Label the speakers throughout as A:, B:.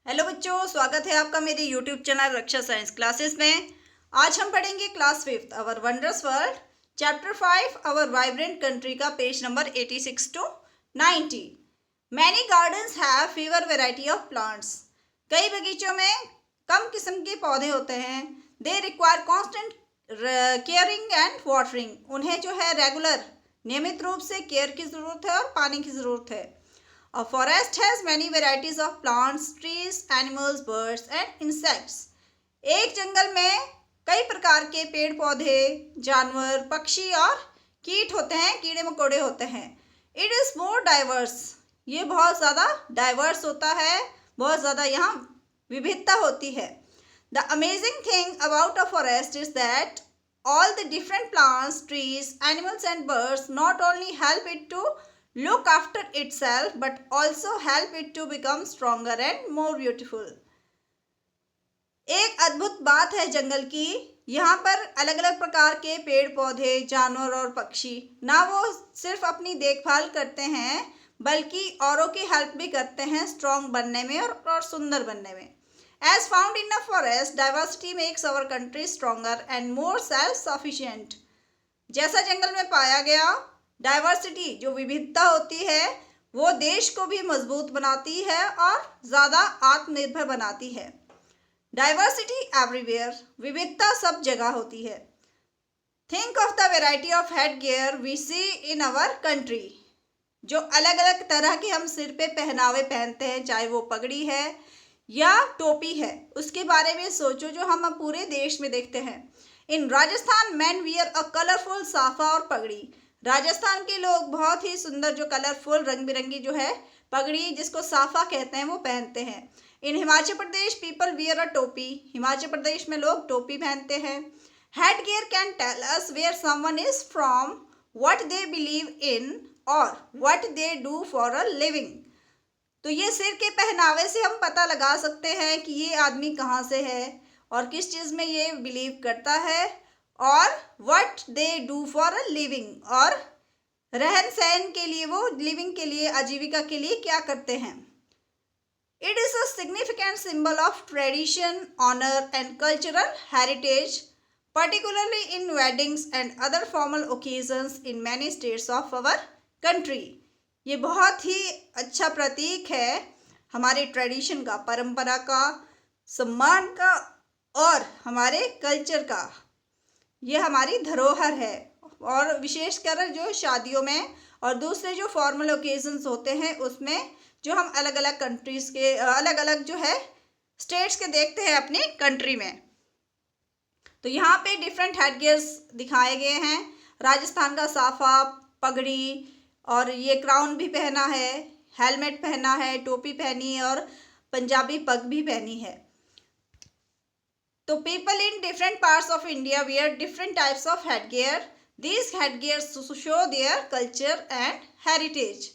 A: Hello बच्चों, स्वागत है आपका मेरे YouTube channel Raksha science classes में। आज हम पढ़ेंगे class 5 our wondrous world chapter 5 our vibrant country का page number 86 to 90। Many gardens have fewer variety of plants. कई बगीचों में कम किस्म के पौधे होते हैं। They require constant caring and watering. उन्हें जो है रेगुलर नियमित रूप से केयर की ज़रूरत है और पानी की ज़रूरत है। A forest has many varieties of plants, trees, animals, birds and insects. एक जंगल में कई प्रकार के पेड़ पौधे, जानवर, पक्षी और कीट होते हैं, कीड़े मकोड़े होते हैं। It is more diverse. ये बहुत ज़्यादा डाइवर्स होता है, बहुत ज़्यादा यहाँ विविधता होती है। The amazing thing about a forest is that all the different plants, trees, animals and birds not only help it to look after itself but also help it to become stronger and more beautiful. एक अद्भुत बात है जंगल की। यहाँ पर अलग अलग प्रकार के पेड़ पौधे, जानवर और पक्षी ना वो सिर्फ अपनी देखभाल करते हैं बल्कि औरों की हेल्प भी करते हैं स्ट्रॉन्ग बनने में और सुंदर बनने में। As found in a forest, diversity makes our country stronger and more self-sufficient. जैसा जंगल में पाया गया, डाइवर्सिटी जो विविधता होती है वो देश को भी मजबूत बनाती है और ज़्यादा आत्मनिर्भर बनाती है। डाइवर्सिटी एवरीवेयर, विविधता सब जगह होती है। Think of the variety of head gear we see in our country. जो अलग अलग तरह के हम सिर पे पहनावे पहनते हैं, चाहे वो पगड़ी है या टोपी है, उसके बारे में सोचो जो हम पूरे देश में देखते हैं। इन राजस्थान मैन वियर अ कलरफुल साफा और पगड़ी। राजस्थान के लोग बहुत ही सुंदर जो कलरफुल रंग बिरंगी जो है पगड़ी जिसको साफा कहते हैं वो पहनते हैं। In Himachal Pradesh people wear a topi. Himachal Pradesh में लोग टोपी पहनते हैं। Head gear can tell us where someone is from, what they believe in और what they do for a living. तो ये सिर के पहनावे से हम पता लगा सकते हैं कि ये आदमी कहाँ से है और किस चीज़ में ये बिलीव करता है और what they do for a living, और रहन सहन के लिए वो लिविंग के लिए आजीविका के लिए क्या करते हैं। It is a significant symbol of tradition, honour and cultural heritage, particularly in weddings and other formal occasions in many states of our country. ये बहुत ही अच्छा प्रतीक है हमारे ट्रेडिशन का, परंपरा का, सम्मान का और हमारे कल्चर का। ये हमारी धरोहर है और विशेषकर जो शादियों में और दूसरे जो फॉर्मल ओकेजन्स होते हैं उसमें जो हम अलग अलग कंट्रीज़ के अलग अलग जो है स्टेट्स के देखते हैं अपनी कंट्री में। तो यहाँ पे डिफरेंट हेड गियर्स दिखाए गए हैं। राजस्थान का साफा, पगड़ी और ये क्राउन भी पहना है, हेलमेट पहना है, टोपी पहनी है और पंजाबी पग भी पहनी है। तो people in different parts of India wear different types of head gear. These head gears show their culture and heritage.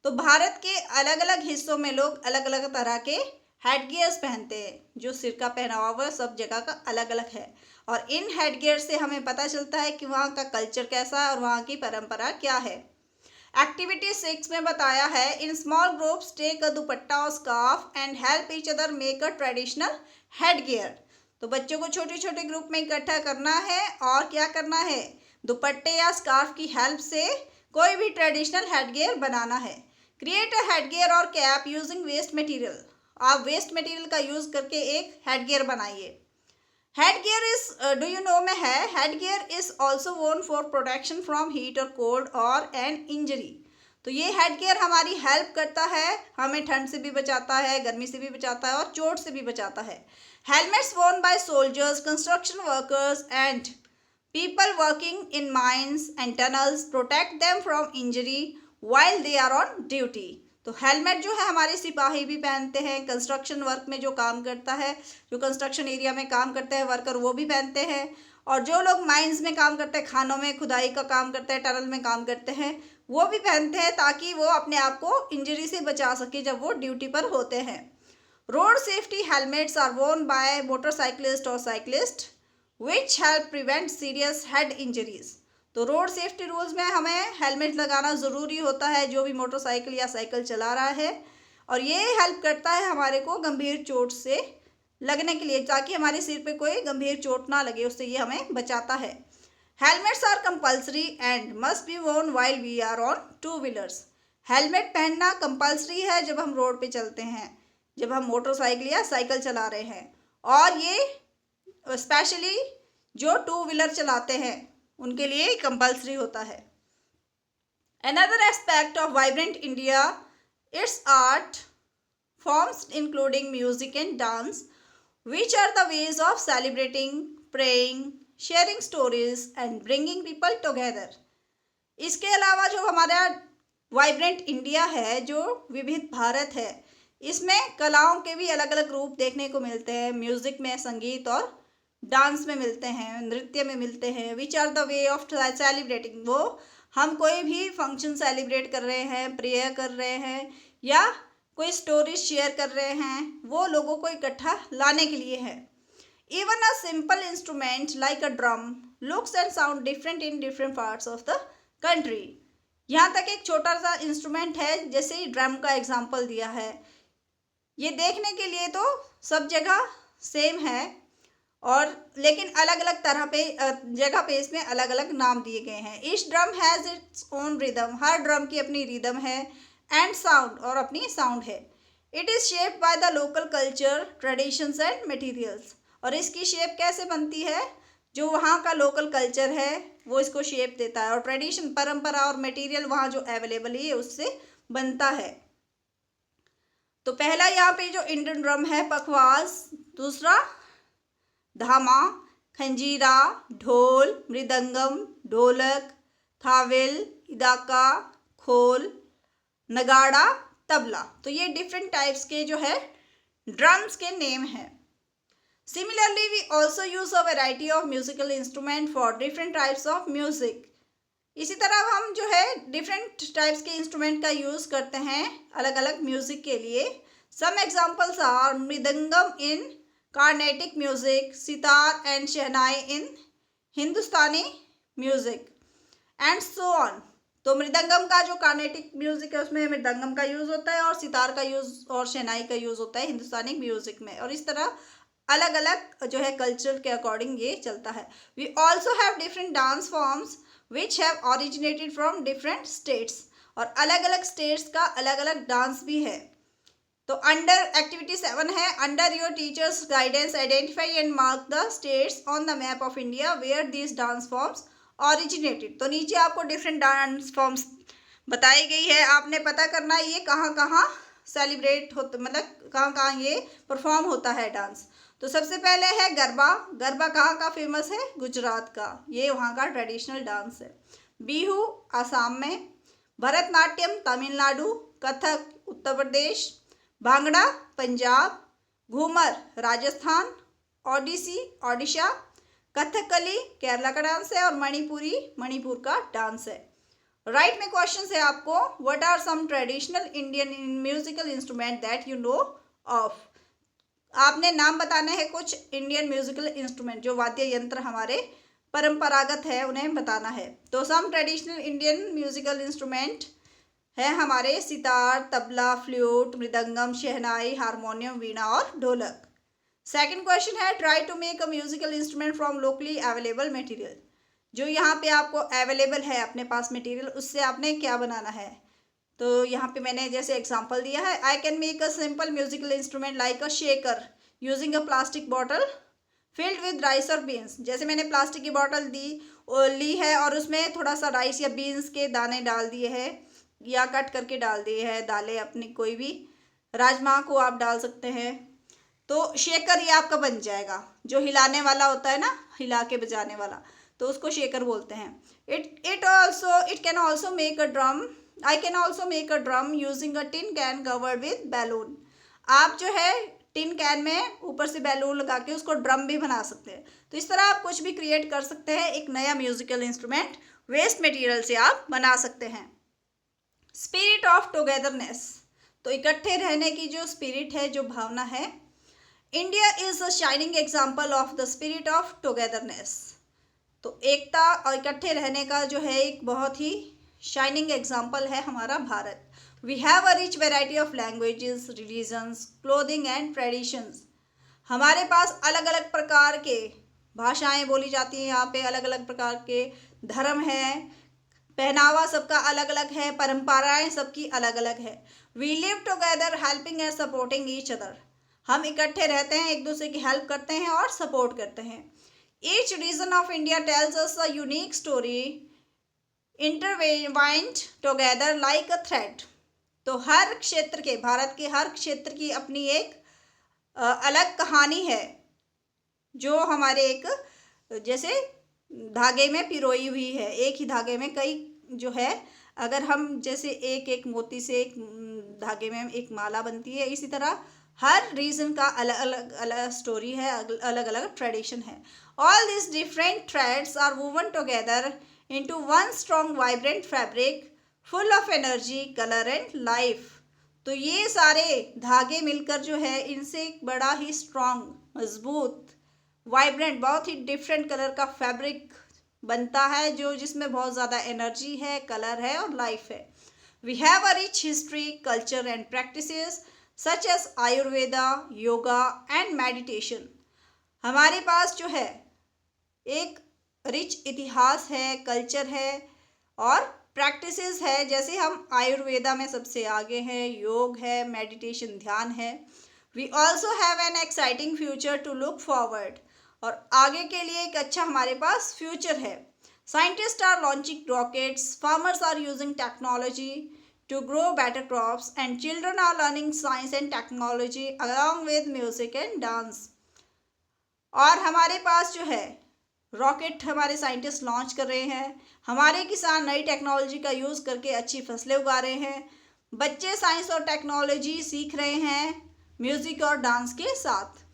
A: तो भारत के अलग अलग हिस्सों में लोग अलग अलग तरह के हेड गियर्स पहनते हैं। जो सिर का पहनावा हुआ सब जगह का अलग अलग है और इन हेड गियर से हमें पता चलता है कि वहाँ का कल्चर कैसा है और वहाँ की परंपरा क्या है। एक्टिविटी 6 में बताया है, in small groups take a dupatta और scarf and help each other make a traditional head gear. तो बच्चों को छोटे छोटे ग्रुप में इकट्ठा करना है और क्या करना है, दुपट्टे या स्कार्फ की हेल्प से कोई भी ट्रेडिशनल हेड गियर बनाना है। क्रिएट अ हेड गियर और कैप यूजिंग वेस्ट मटेरियल। आप वेस्ट मटेरियल का यूज़ करके एक हेड गियर बनाइए। Head gear is do you know में है, हेड गियर इज ऑल्सो वोन फॉर प्रोटेक्शन फ्रॉम हीट और कोल्ड और एन इंजरी। तो ये हेड गियर हमारी हेल्प करता है, हमें ठंड से भी बचाता है, गर्मी से भी बचाता है और चोट से भी बचाता है। Helmets worn by soldiers, construction workers and people working in mines and tunnels protect them from injury while they are on duty. तो हेलमेट जो है हमारे सिपाही भी पहनते हैं, कंस्ट्रक्शन वर्क में जो काम करता है, जो कंस्ट्रक्शन एरिया में काम करते हैं वर्कर वो भी पहनते हैं, और जो लोग माइंस में काम करते हैं, खानों में खुदाई का काम करते हैं, टनल में काम करते हैं, वो भी पहनते हैं ताकि वो अपने आप को इंजरी से बचा सके जब वो ड्यूटी पर होते हैं। Road safety helmets are worn by motorcyclist और cyclist which help prevent serious head injuries. तो रोड सेफ्टी रूल्स में हमें हेलमेट लगाना ज़रूरी होता है जो भी मोटरसाइकिल या साइकिल चला रहा है, और ये हेल्प करता है हमारे को गंभीर चोट से लगने के लिए, ताकि हमारे सिर पे कोई गंभीर चोट ना लगे, उससे ये हमें बचाता है। Helmets are compulsory and must be worn while we are on two wheelers. Helmet पहनना कंपल्सरी है जब हम रोड पे चलते हैं, जब हम मोटरसाइकिल या साइकिल चला रहे हैं, और ये स्पेशली जो टू व्हीलर चलाते हैं उनके लिए कंपल्सरी होता है। Another aspect of vibrant India, its art forms including music and dance, which are the ways of celebrating, praying, sharing stories and bringing people together. इसके अलावा जो हमारा वाइब्रेंट इंडिया है, जो विविध भारत है, इसमें कलाओं के भी अलग अलग रूप देखने को मिलते हैं। म्यूजिक में, संगीत और डांस में मिलते हैं, नृत्य में मिलते हैं। Which are the way of celebrating, वो हम कोई भी फंक्शन सेलिब्रेट कर रहे हैं, प्रेयर कर रहे हैं या कोई स्टोरी शेयर कर रहे हैं, वो लोगों को इकट्ठा लाने के लिए है। Even a simple instrument like a drum looks and sound different in different parts of the country. यहाँ तक एक छोटा सा इंस्ट्रूमेंट है, जैसे ड्रम का एग्जाम्पल दिया है, ये देखने के लिए तो सब जगह सेम है, और लेकिन अलग अलग तरह पे जगह पे इसमें अलग अलग नाम दिए गए हैं। Each drum has its own rhythm, her drum की अपनी रिदम है, एंड साउंड, और अपनी साउंड है। It is shaped by the local culture, traditions and materials, और इसकी शेप कैसे बनती है, जो वहाँ का लोकल कल्चर है वो इसको शेप देता है, और ट्रेडिशन, परंपरा और मटेरियल वहाँ जो अवेलेबल है उससे बनता है। तो पहला यहाँ पे जो इंडियन ड्रम है पखवाज, दूसरा धामा, खंजीरा, ढोल, मृदंगम, ढोलक, थाविल, इदाका, खोल, नगाड़ा, तबला। तो ये डिफरेंट टाइप्स के जो है ड्रम्स के नेम हैं। Similarly we also use a variety of musical instrument for different types of music. इसी तरह हम जो है डिफरेंट टाइप्स के इंस्ट्रूमेंट का यूज़ करते हैं अलग अलग म्यूजिक के लिए। Some examples are mridangam in Carnatic music, sitar and shehnai in Hindustani music and so on. तो मृदंगम का जो कार्नेटिक म्यूजिक है उसमें मृदंगम का यूज़ होता है, और सितार का यूज़ और शहनाई का यूज़ होता है हिंदुस्तानी म्यूजिक में, और इस तरह अलग अलग जो है कल्चर के अकॉर्डिंग ये चलता है। We also have different dance forms which have originated from different states, और अलग अलग स्टेट्स का अलग अलग डांस भी है। तो अंडर एक्टिविटी 7 है, under your teacher's guidance identify and mark the states on the map of India where these dance forms originated. तो नीचे आपको डिफरेंट डांस फॉर्म्स बताई गई है, आपने पता करना है ये कहाँ कहाँ सेलिब्रेट होते, मतलब कहाँ कहाँ ये परफॉर्म होता है डांस। तो सबसे पहले है गरबा। गरबा कहाँ का फेमस है? गुजरात का, ये वहाँ का ट्रेडिशनल डांस है। बिहू आसाम में, भरतनाट्यम तमिलनाडु, कथक उत्तर प्रदेश, भांगड़ा पंजाब, घूमर राजस्थान, ओडिसी ओडिशा, कथकली केरला का डांस है, और मणिपुरी मणिपुर का डांस है। राइट में क्वेश्चन है आपको, what are some traditional Indian musical instrument that you know of. आपने नाम बताने हैं कुछ इंडियन म्यूजिकल इंस्ट्रूमेंट, जो वाद्य यंत्र हमारे परंपरागत है उन्हें बताना है। तो some traditional Indian musical instrument है हमारे सितार, तबला, फ्लूट, मृदंगम, शहनाई, हारमोनियम, वीणा और ढोलक। सेकंड क्वेश्चन है, try to make a musical instrument from locally available material. जो यहाँ पे आपको अवेलेबल है अपने पास मटेरियल, उससे आपने क्या बनाना है। तो यहाँ पे मैंने जैसे एग्जांपल दिया है, I can make a simple musical instrument like a shaker using a plastic bottle filled with rice और बीन्स। जैसे मैंने प्लास्टिक की बॉटल ली है और उसमें थोड़ा सा राइस या बीन्स के दाने डाल दिए हैं, या कट करके डाल दिए हैं दालें, अपनी कोई भी राजमा को आप डाल सकते हैं। तो शेकर ये आपका बन जाएगा, जो हिलाने वाला होता है ना, हिला के बजाने वाला, तो उसको शेकर बोलते हैं। It can also make a drum. I can also make a drum using a tin can covered with balloon. आप जो है टिन कैन में ऊपर से बैलून लगा के उसको ड्रम भी बना सकते हैं। तो इस तरह आप कुछ भी क्रिएट कर सकते हैं, एक नया म्यूजिकल इंस्ट्रूमेंट वेस्ट मटेरियल से आप बना सकते हैं। स्पिरिट ऑफ टुगेदरनेस, तो इकट्ठे रहने की जो स्पिरिट है, जो भावना है। India is a shining example of the spirit of togetherness. तो एकता और इकट्ठे रहने का जो है एक बहुत ही शाइनिंग एग्जाम्पल है हमारा Bharat. We have a rich variety of languages, religions, clothing and traditions. हमारे पास अलग अलग प्रकार के भाषाएं बोली जाती हैं यहाँ पे, अलग अलग प्रकार के धर्म हैं, पहनावा सबका अलग अलग है, परंपराएं सबकी अलग अलग है। We live together helping and supporting each other. हम इकट्ठे रहते हैं, एक दूसरे की हेल्प करते हैं और सपोर्ट करते हैं। Each reason of India tells us a unique story intertwined together like a thread. तो हर क्षेत्र के, भारत के हर क्षेत्र की अपनी एक अलग कहानी है, जो हमारे एक जैसे धागे में पिरोई हुई है। एक ही धागे में कई जो है, अगर हम जैसे एक एक मोती से एक धागे में एक माला बनती है, इसी तरह हर रीजन का अलग अलग अलग स्टोरी है, अलग अलग ट्रेडिशन है। All this different threads are woven together into one strong vibrant fabric full of energy, colour and life. तो ये सारे धागे मिलकर जो है, इनसे एक बड़ा ही स्ट्रॉन्ग, मजबूत, वाइब्रेंट, बहुत ही डिफरेंट कलर का फैब्रिक बनता है, जो जिसमें बहुत ज़्यादा एनर्जी है, कलर है और लाइफ है। We have a rich history, culture and practices such as Ayurveda, yoga and meditation. हमारे पास जो है एक रिच इतिहास है, कल्चर है और प्रैक्टिसेस है। जैसे हम आयुर्वेदा में सबसे आगे हैं, योग है, मेडिटेशन ध्यान है। We also have an exciting future to look forward. और आगे के लिए एक अच्छा हमारे पास फ्यूचर है। Scientist are launching rockets, farmers are using technology to grow better crops and children are learning science and technology along with music and dance. और हमारे पास जो है रॉकेट हमारे साइंटिस्ट लॉन्च कर रहे हैं, हमारे किसान नई टेक्नोलॉजी का यूज़ करके अच्छी फसलें उगा रहे हैं, बच्चे साइंस और टेक्नोलॉजी सीख रहे हैं म्यूज़िक और डांस के साथ।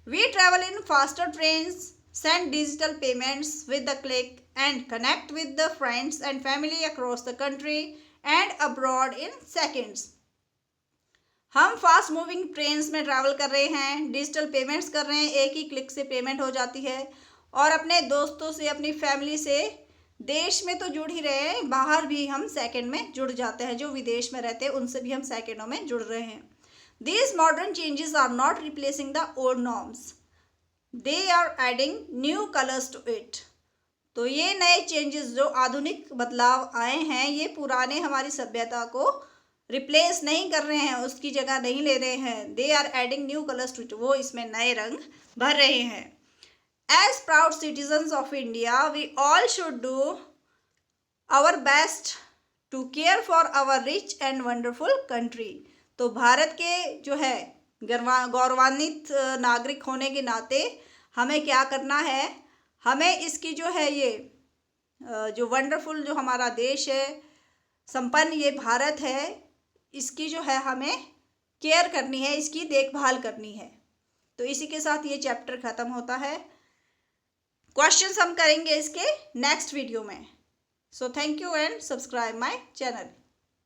A: We travel in faster trains, send digital payments with the click and connect with the friends and family across the country and abroad in seconds. हम फास्ट मूविंग ट्रेन्स में travel कर रहे हैं, digital payments कर रहे हैं, एक ही click से पेमेंट हो जाती है, और अपने दोस्तों से, अपनी फैमिली से, देश में तो जुड़ ही रहे हैं, बाहर भी हम सेकंड में जुड़ जाते हैं। जो विदेश में रहते हैं उनसे भी हम सेकंडों में जुड़ रहे हैं। These modern changes are not replacing the old norms, they are adding new colours to it. तो ये नए चेंजेस, जो आधुनिक बदलाव आए हैं, ये पुराने हमारी सभ्यता को रिप्लेस नहीं कर रहे हैं, उसकी जगह नहीं ले रहे हैं। They are adding new colours to it, वो इसमें नए रंग भर रहे हैं। As proud citizens of India, we all should do our best to care for our rich and wonderful country. तो भारत के जो है गौरवान्वित नागरिक होने के नाते हमें क्या करना है, हमें इसकी जो है ये जो वंडरफुल जो हमारा देश है, संपन्न ये भारत है, इसकी जो है हमें केयर करनी है, इसकी देखभाल करनी है। तो इसी के साथ ये चैप्टर ख़त्म होता है। क्वेश्चंस हम करेंगे इसके नेक्स्ट वीडियो में। So thank you and subscribe my channel.